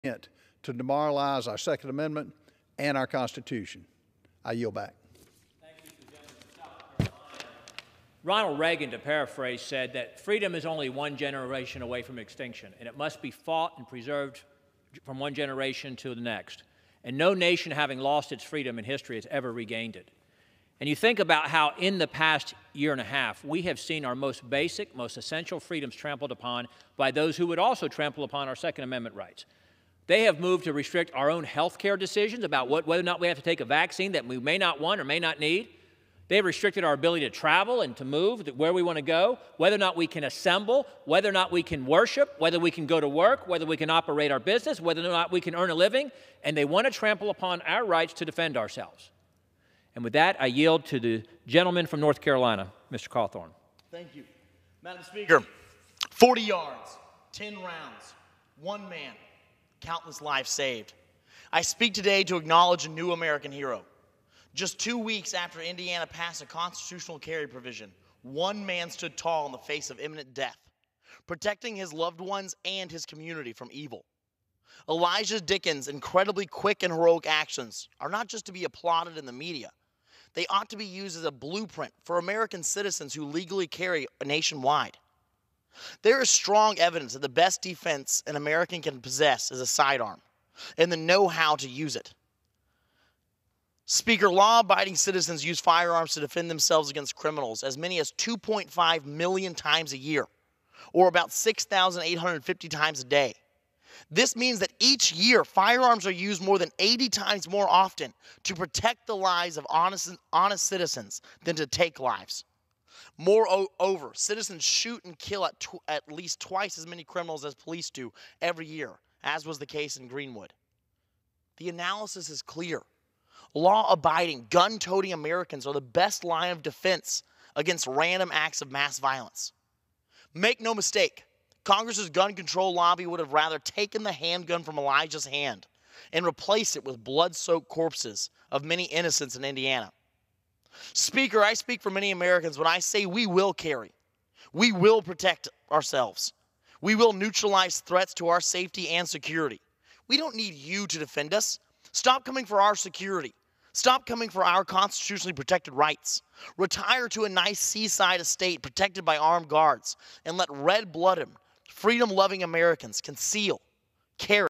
intent to demoralize our Second Amendment and our Constitution. I yield back. Thank you, the gentleman from South Carolina. Ronald Reagan, to paraphrase, said that freedom is only one generation away from extinction, and it must be fought and preserved from one generation to the next. And no nation, having lost its freedom in history, has ever regained it. And you think about how in the past year and a half, we have seen our most basic, most essential freedoms trampled upon by those who would also trample upon our Second Amendment rights. They have moved to restrict our own health care decisions about whether or not we have to take a vaccine that we may not want or may not need. They have restricted our ability to travel and to move where we want to go, whether or not we can assemble, whether or not we can worship, whether we can go to work, whether we can operate our business, whether or not we can earn a living, and they want to trample upon our rights to defend ourselves. And with that, I yield to the gentleman from North Carolina, Mr. Cawthorn. Thank you. Madam Speaker, 40 yards, 10 rounds, one man, countless lives saved. I speak today to acknowledge a new American hero. Just 2 weeks after Indiana passed a constitutional carry provision, one man stood tall in the face of imminent death, protecting his loved ones and his community from evil. Elijah Dickens' incredibly quick and heroic actions are not just to be applauded in the media. They ought to be used as a blueprint for American citizens who legally carry nationwide. There is strong evidence that the best defense an American can possess is a sidearm and the know-how to use it. Speaker, law-abiding citizens use firearms to defend themselves against criminals as many as 2.5 million times a year, or about 6,850 times a day. This means that each year, firearms are used more than 80 times more often to protect the lives of honest citizens than to take lives. Moreover, citizens shoot and kill at least twice as many criminals as police do every year, as was the case in Greenwood. The analysis is clear. Law-abiding, gun-toting Americans are the best line of defense against random acts of mass violence. Make no mistake, Congress's gun control lobby would have rather taken the handgun from Elijah's hand and replaced it with blood-soaked corpses of many innocents in Indiana. Speaker, I speak for many Americans when I say we will carry. We will protect ourselves. We will neutralize threats to our safety and security. We don't need you to defend us. Stop coming for our security. Stop coming for our constitutionally protected rights. Retire to a nice seaside estate protected by armed guards and let red-blooded, freedom-loving Americans conceal, carry,